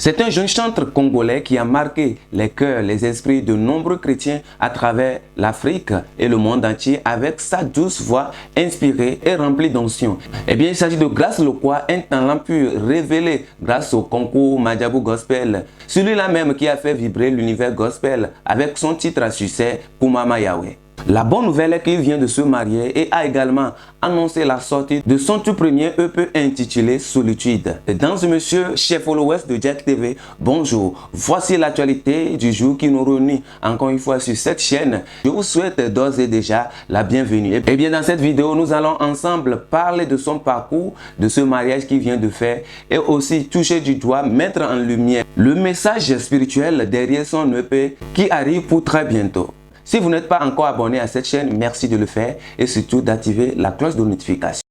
C'est un jeune chanteur congolais qui a marqué les cœurs, les esprits de nombreux chrétiens à travers l'Afrique et le monde entier avec sa douce voix inspirée et remplie d'onction. Eh bien, il s'agit de Grace Lokwa, un talent pur révélé grâce au concours Madjabou Gospel. Celui-là même qui a fait vibrer l'univers gospel avec son titre à succès, Kumama Yahweh. La bonne nouvelle est qu'il vient de se marier et a également annoncé la sortie de son tout premier EP intitulé Solitude. Dans ce monsieur, chef followers de Jack TV, bonjour. Voici l'actualité du jour qui nous réunit encore une fois sur cette chaîne. Je vous souhaite d'ores et déjà la bienvenue. Et bien dans cette vidéo, nous allons ensemble parler de son parcours, de ce mariage qu'il vient de faire et aussi toucher du doigt, mettre en lumière le message spirituel derrière son EP qui arrive pour très bientôt. Si vous n'êtes pas encore abonné à cette chaîne, merci de le faire et surtout d'activer la cloche de notification.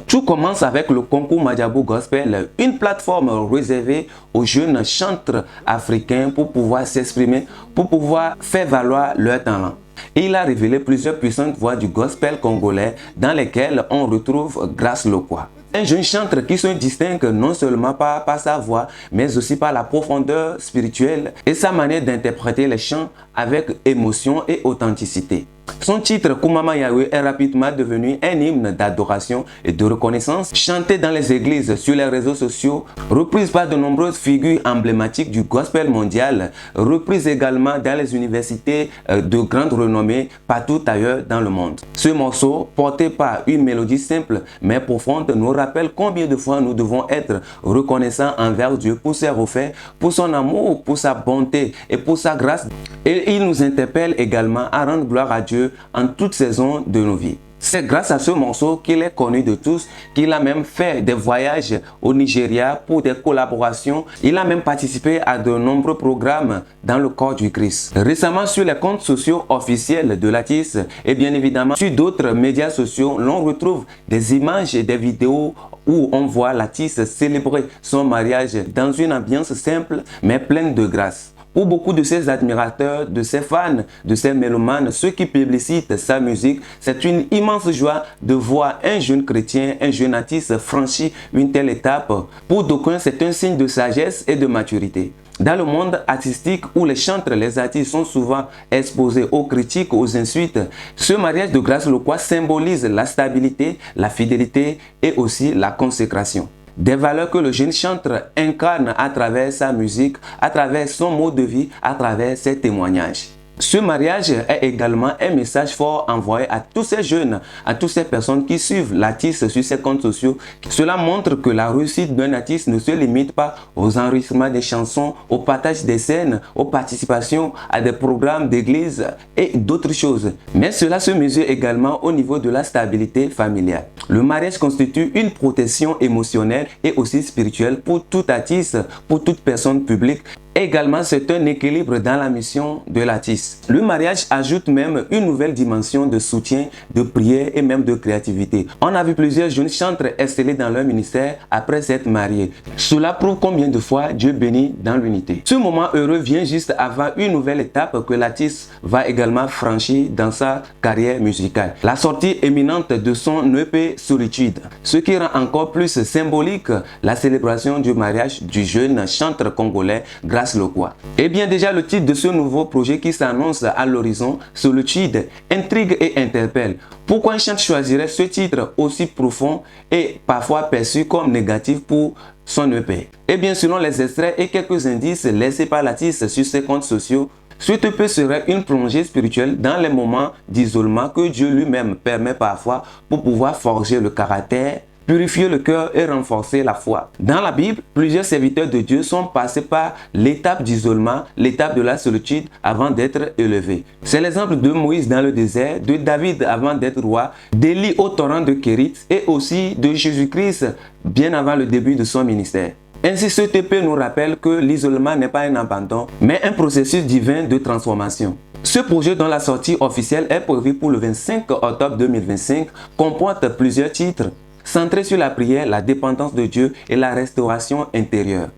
Tout commence avec le concours Madjabou Gospel, une plateforme réservée aux jeunes chanteurs africains pour pouvoir s'exprimer, pour pouvoir faire valoir leur talent. Et il a révélé plusieurs puissantes voix du gospel congolais dans lesquelles on retrouve Grace Lokwa. Un jeune chanteur qui se distingue non seulement par sa voix, mais aussi par la profondeur spirituelle et sa manière d'interpréter les chants avec émotion et authenticité. Son titre Kumama Yahweh est rapidement devenu un hymne d'adoration et de reconnaissance, chanté dans les églises, sur les réseaux sociaux, reprise par de nombreuses figures emblématiques du gospel mondial, reprise également dans les universités de grande renommée partout ailleurs dans le monde. Ce morceau, porté par une mélodie simple mais profonde, nous rappelle combien de fois nous devons être reconnaissants envers Dieu pour ses refaits, pour son amour, pour sa bonté et pour sa grâce. Et il nous interpelle également à rendre gloire à Dieu en toute saison de nos vies. C'est grâce à ce morceau qu'il est connu de tous, qu'il a même fait des voyages au Nigeria pour des collaborations. Il a même participé à de nombreux programmes dans le corps du Christ. Récemment, sur les comptes sociaux officiels de l'artiste et bien évidemment sur d'autres médias sociaux, l'on retrouve des images et des vidéos où on voit l'artiste célébrer son mariage dans une ambiance simple mais pleine de grâce. Pour beaucoup de ses admirateurs, de ses fans, de ses mélomanes, ceux qui publicitent sa musique, c'est une immense joie de voir un jeune chrétien, un jeune artiste franchir une telle étape. Pour d'aucuns, c'est un signe de sagesse et de maturité. Dans le monde artistique où les chanteurs, les artistes sont souvent exposés aux critiques, aux insultes, ce mariage de Grace Lokwa symbolise la stabilité, la fidélité et aussi la consécration. Des valeurs que le jeune chanteur incarne à travers sa musique, à travers son mode de vie, à travers ses témoignages. Ce mariage est également un message fort envoyé à tous ces jeunes, à toutes ces personnes qui suivent l'artiste sur ses comptes sociaux. Cela montre que la réussite d'un artiste ne se limite pas aux enregistrements des chansons, au partage des scènes, aux participations à des programmes d'église et d'autres choses. Mais cela se mesure également au niveau de la stabilité familiale. Le mariage constitue une protection émotionnelle et aussi spirituelle pour tout artiste, pour toute personne publique. Également, c'est un équilibre dans la mission de l'artiste. Le mariage ajoute même une nouvelle dimension de soutien, de prière et même de créativité. On a vu plusieurs jeunes chanteurs excellés dans leur ministère après s'être mariés. Cela prouve combien de fois Dieu bénit dans l'unité. Ce moment heureux vient juste avant une nouvelle étape que l'artiste va également franchir dans sa carrière musicale. La sortie imminente de son EP Solitude. Ce qui rend encore plus symbolique la célébration du mariage du jeune chanteur congolais Grace Lokwa. Et bien déjà le titre de ce nouveau projet qui s'annonce à l'horizon, Solitude, intrigue et interpelle. Pourquoi un chanteur choisirait ce titre aussi profond et parfois perçu comme négatif pour son EP? Et bien selon les extraits et quelques indices laissés par l'artiste sur ses comptes sociaux, ce EP serait une plongée spirituelle dans les moments d'isolement que Dieu lui-même permet parfois pour pouvoir forger le caractère, purifier le cœur et renforcer la foi. Dans la Bible, plusieurs serviteurs de Dieu sont passés par l'étape d'isolement, l'étape de la solitude avant d'être élevés. C'est l'exemple de Moïse dans le désert, de David avant d'être roi, d'Élie au torrent de Kérit et aussi de Jésus-Christ bien avant le début de son ministère. Ainsi, ce TP nous rappelle que l'isolement n'est pas un abandon, mais un processus divin de transformation. Ce projet dont la sortie officielle est prévue pour le 25 octobre 2025 comporte plusieurs titres. centré sur la prière, la dépendance de Dieu et la restauration intérieure.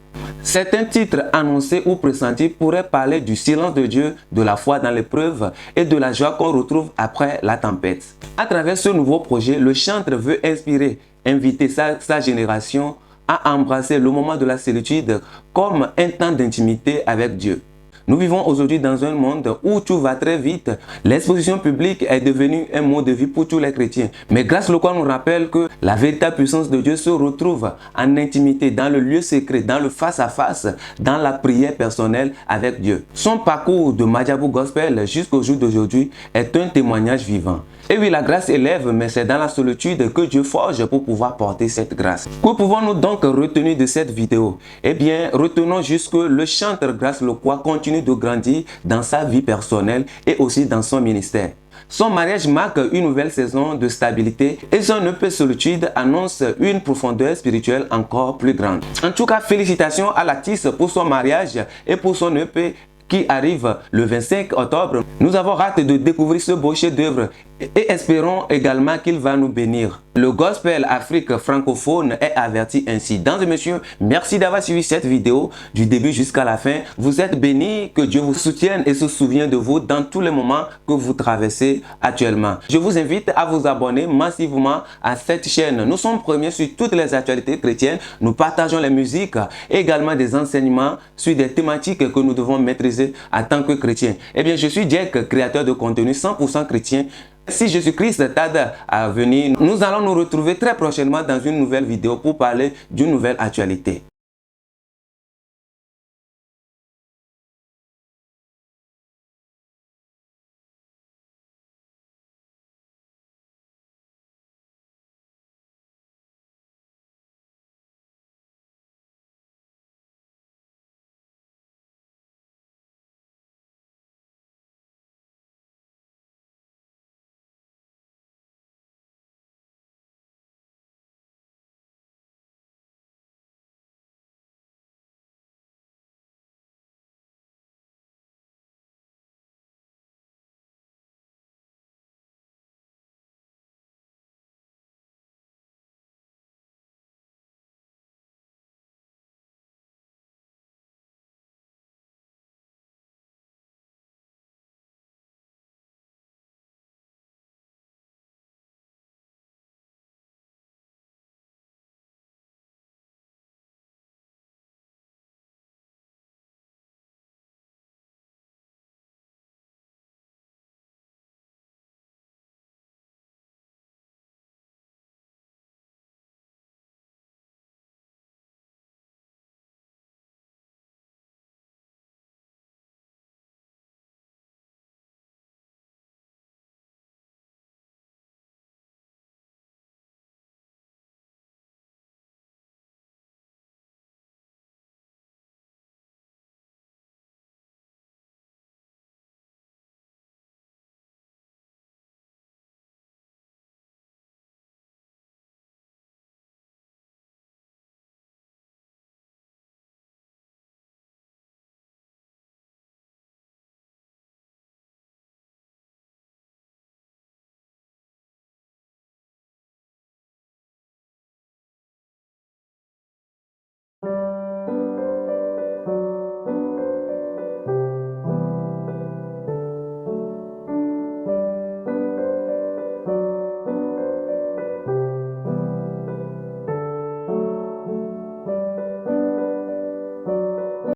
Certains titres annoncés ou pressentis pourraient parler du silence de Dieu, de la foi dans l'épreuve et de la joie qu'on retrouve après la tempête. À travers ce nouveau projet, le chantre veut inspirer, inviter sa génération à embrasser le moment de la solitude comme un temps d'intimité avec Dieu. Nous vivons aujourd'hui dans un monde où tout va très vite. L'exposition publique est devenue un mode de vie pour tous les chrétiens. Mais grâce au quoi on nous rappelle que la véritable puissance de Dieu se retrouve en intimité, dans le lieu secret, dans le face-à-face, dans la prière personnelle avec Dieu. Son parcours de Madjabou Gospel jusqu'au jour d'aujourd'hui est un témoignage vivant. Et oui, la grâce élève, mais c'est dans la solitude que Dieu forge pour pouvoir porter cette grâce. Que pouvons-nous donc retenir de cette vidéo? Eh bien, retenons juste que le chanteur Grace Lokwa continue de grandir dans sa vie personnelle et aussi dans son ministère. Son mariage marque une nouvelle saison de stabilité et son EP Solitude annonce une profondeur spirituelle encore plus grande. En tout cas, félicitations à l'artiste pour son mariage et pour son EP qui arrive le 25 octobre. Nous avons hâte de découvrir ce beau chef-d'œuvre et espérons également qu'il va nous bénir. Le Gospel Afrique francophone est averti ainsi. Mesdames et messieurs, merci d'avoir suivi cette vidéo du début jusqu'à la fin. Vous êtes bénis, que Dieu vous soutienne et se souvienne de vous dans tous les moments que vous traversez actuellement. Je vous invite à vous abonner massivement à cette chaîne. Nous sommes premiers sur toutes les actualités chrétiennes. Nous partageons les musiques et également des enseignements sur des thématiques que nous devons maîtriser en tant que chrétiens. Eh bien, je suis Jack, créateur de contenu 100% chrétien. Si Jésus-Christ tarde à venir, nous allons nous retrouver très prochainement dans une nouvelle vidéo pour parler d'une nouvelle actualité.